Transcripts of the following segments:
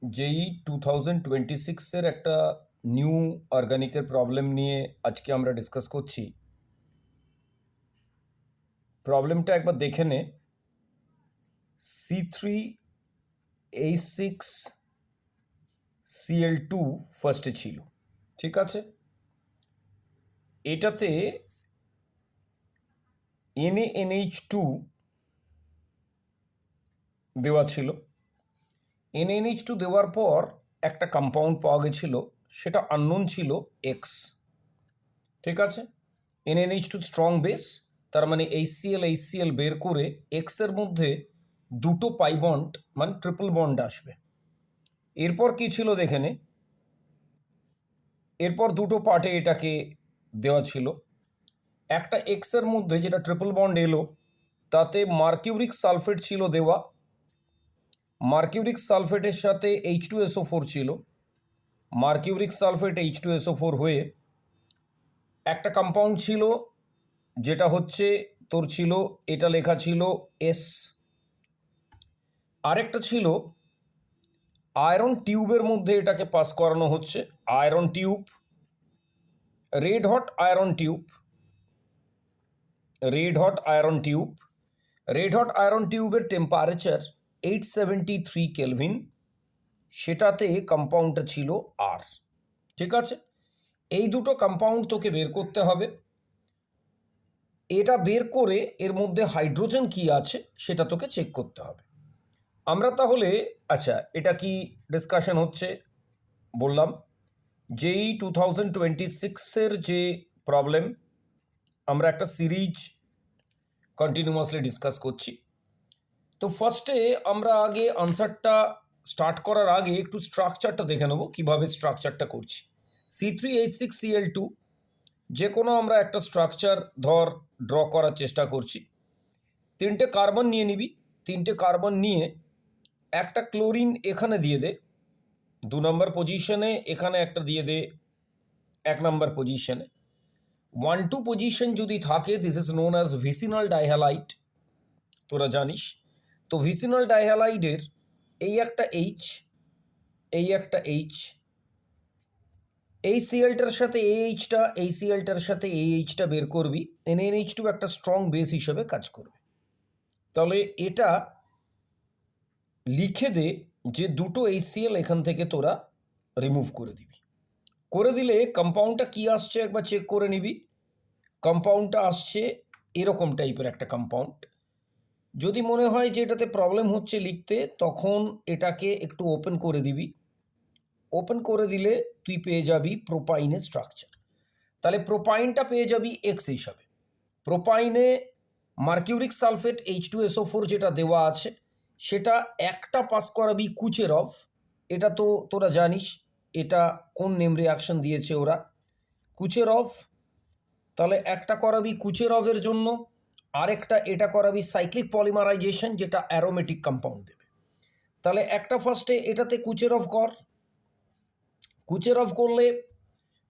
যেই 2026-এর একটা new অর্গানিকের problem নিয়ে আজকে আমরা ডিসকাস করছি। প্রবলেমটা একবার দেখে নে। C3H6Cl2 ফার্স্টে ছিল, ঠিক আছে। এটাতে NaNH2 দেওয়া ছিল। NaNH2 দেওয়ার পর একটা কম্পাউন্ড পাওয়া গেছিল, সেটা আননোন ছিল X, ঠিক আছে। NaNH2 স্ট্রং বেস, তার মানে HCl বের করে X এর মধ্যে দুটো পাই বন্ড মানে ট্রিপল বন্ড আসবে। এরপর কি ছিল দেখে নে। এরপর দুটো পার্টে এটাকে দেওয়া ছিল। একটা X এর মধ্যে যেটা ট্রিপল বন্ড এলো, তাতে মার্কিউরিক সালফেট ছিল দেওয়া। মার্কিউরিক সালফেটের সাথে H2SO4 ছিল। মার্কিউরিক সালফেট H2SO4 হয়ে একটা কম্পাউন্ড ছিল, যেটা হচ্ছে তোর ছিল, এটা লেখা ছিল S। আরেকটা ছিল আয়রন টিউবের মধ্যে এটাকে পাস করানো হচ্ছে। Iron tube, red hot iron tube, red hot iron tube. Red hot iron টিউবের টেম্পারেচার 873 কেলভিন, সেটাতে কম্পাউন্ডটা ছিল আর, ঠিক আছে। এই দুটো কম্পাউন্ড তোকে বের করতে হবে। এটা বের করে এর মধ্যে হাইড্রোজেন কি আছে সেটা তোকে চেক করতে হবে। আমরা তাহলে, আচ্ছা, এটা কি ডিসকাশন হচ্ছে বললাম, যেই 2026-এর যে প্রবলেম, আমরা একটা সিরিজ কন্টিনিউয়াসলি ডিসকাস করছি। তো ফার্স্টে আমরা আগে আনসারটা স্টার্ট করার আগে একটু স্ট্রাকচারটা দেখে নেবো, কীভাবে স্ট্রাকচারটা করছি। C3H6Cl2 যে কোনো আমরা একটা স্ট্রাকচার ড্র করার চেষ্টা করছি। তিনটে কার্বন নিয়ে নিবি। তিনটে কার্বন নিয়ে একটা ক্লোরিন এখানে দিয়ে দে 2 নম্বর পজিশনে, এখানে একটা দিয়ে দে 1 নম্বর পজিশনে। 1-2 পজিশন যদি থাকে, this is known as vicinal dihalide, তোরা জানিস। তো ভিসিনাল ডাইহ্যালাইডের এই একটা H, এই একটা H, এই সিএলটার সাথে এইচটা, এই সিএলটার সাথে এইচটা বের করবি। NaNH2 একটা স্ট্রং বেস হিসেবে কাজ করবে। তাহলে এটা লিখে দে যে দুটো HCl এখান থেকে তোরা রিমুভ করে দিবি। করে দিলে কম্পাউন্ডটা কি আসছে একবার চেক করে নিবি। কম্পাউন্ডটা আসছে এরকম টাইপের একটা কম্পাউন্ড। যদি মনে হয় যে এটাতে প্রবলেম হচ্ছে লিখতে, তখন এটাকে একটু ওপেন করে দিবি। ওপেন করে দিলে তুই পেয়ে যাবি প্রোপাইনের স্ট্রাকচার। তাহলে প্রোপাইনটা পেয়ে যাবি এক্স হিসাবে। প্রোপাইনে মার্কিউরিক সালফেট H2SO4 যেটা দেওয়া আছে, সেটা একটা পাস করাবি কুচেরভ। এটা তো তোরা জানিস এটা কোন নেম রিয়াকশন দিয়েছে ওরা, কুচেরভ। তাহলে একটা করাবি কুচেরভের জন্য, আরেকটা এটা করাবি সাইক্লিক পলিমারাইজেশন, যেটা অ্যারোমেটিক কম্পাউন্ড দেবে। তাহলে একটা ফার্স্টে এটাতে কুচেরভ কর। কুচেরভ করলে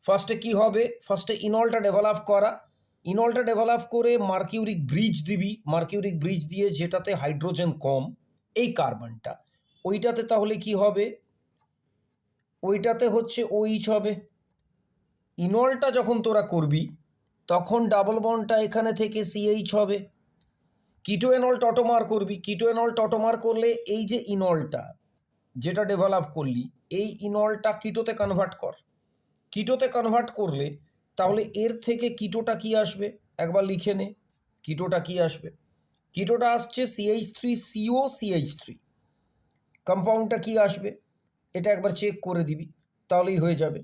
ফার্স্টে কি হবে, ফার্স্টে ইনলটা ডেভেলপ করা। ইনলটা ডেভেলপ করে মার্কিউরিক ব্রিজ দিবি। মার্কিউরিক ব্রিজ দিয়ে যেটাতে হাইড্রোজেন কম, এই কার্বনটা, ওইটাতে তাহলে কি হবে, ওইটাতে হচ্ছে OH হবে। ইনলটা যখন তোরা করবি তখন ডাবল বন্ডটা এখানে থেকে CH হবে। কিটো এনল টটোমার করবি। কিটো এনল টটোমার করলে এই যে ইনলটা যেটা ডেভেলপ করলি, এই ইনলটা কিটোতে কনভার্ট কর। কিটোতে কনভার্ট করলে তাহলে এর থেকে কিটোটা কি আসবে একবার লিখে নে। কিটোটা কি আসবে, কিটোটা আসছে CH3COCH3। কম্পাউন্ডটা কি আসবে এটা একবার চেক করে দিবি, তাহলেই হয়ে যাবে।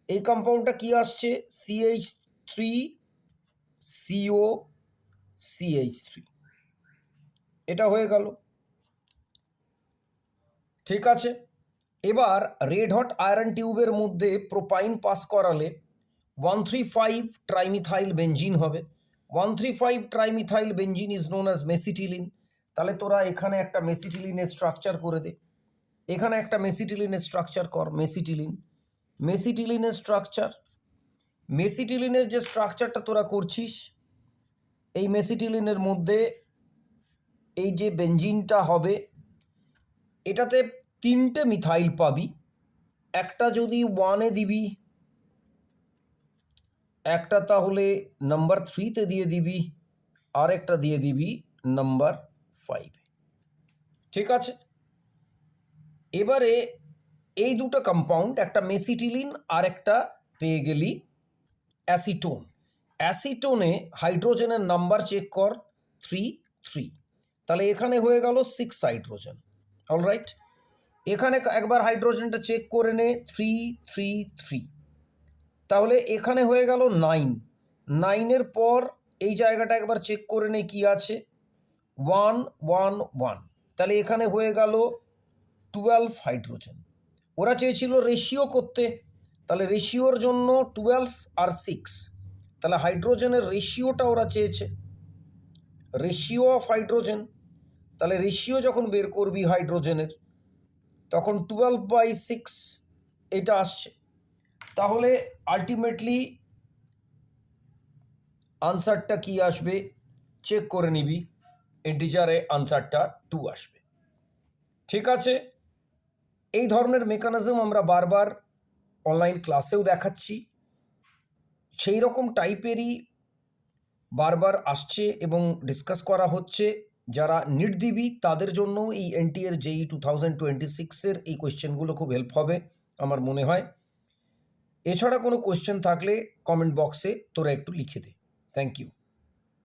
এই কম্পাউন্ডটা কি আসছে, CH3COCH3, এটা হয়ে গেল, ঠিক আছে। এবার রেড হট আয়রন টিউবের মধ্যে প্রোপাইন পাস করালে 135 ট্রাইমিথাইল বেঞ্জিন হবে। 135 trimethyl benzene is known as mesitylene. তাহলে তোরা এখানে একটা মেসিটিলিনের স্ট্রাকচার করে দে। এখানে একটা মেসিটিলিনের স্ট্রাকচার কর, মেসিটিলিন। মেসিটিলিনের স্ট্রাকচার, মেসিটিলিনের যে স্ট্রাকচারটা তোরা করছিস, এই মেসিটিলিনের মধ্যে এই যে বেঞ্জিনটা হবে, এটাতে তিনটে মিথাইল পাবি, একটা যদি 1-এ দিবি, একটা তাহলে নাম্বার 3-তে দিয়ে দিবি, আর একটা দিয়ে দিবি নাম্বার 5। ঠিক আছে, এবারে এই দুটো কম্পাউন্ড, একটা মেসিটিলিন আর একটা পেয়ে গেলি অ্যাসিটোন। অ্যাসিটোনে হাইড্রোজেনের নাম্বার চেক কর 3, তাহলে এখানে হয়ে গেল 6 হাইড্রোজেন। অলরাইট, এখানে একবার হাইড্রোজেনটা চেক করে নে 3, তাহলে এখানে হয়ে গেল 9-এর পর এই জায়গাটা একবার চেক করে নে কি আছে, 1, তাহলে এখানে হয়ে গেল 12 হাইড্রোজেন। ওরা চেয়েছিল রেশিও করতে, তাহলে রেশিওর জন্য 12 আর 6, তাহলে হাইড্রোজেনের রেশিওটা ওরা চেয়েছে, রেশিও অফ হাইড্রোজেন। তাহলে রেশিও যখন বের করবি হাইড্রোজেনের, তখন 12/6 এটা আসছে। তাহলে আলটিমেটলি আনসারটা কি আসবে চেক করে নিবি, ইন্টিজারে আনসারটা 2 আসবে। ঠিক আছে, এই ধরনের মেকানিজম আমরা বারবার অনলাইন ক্লাসেও দেখাচ্ছি, সেই রকম টাইপেরই বারবার আসছে এবং ডিসকাস করা হচ্ছে। যারা নিট দিবি তাদের জন্য এই এনটিএর JEE 2026-এর এই কোয়েশ্চেনগুলো খুব হেল্প হবে আমার মনে হয়। এছাড়া কোনো কোয়েশ্চেন থাকলে কমেন্ট বক্সে তোরা একটু লিখে দে। Thank you.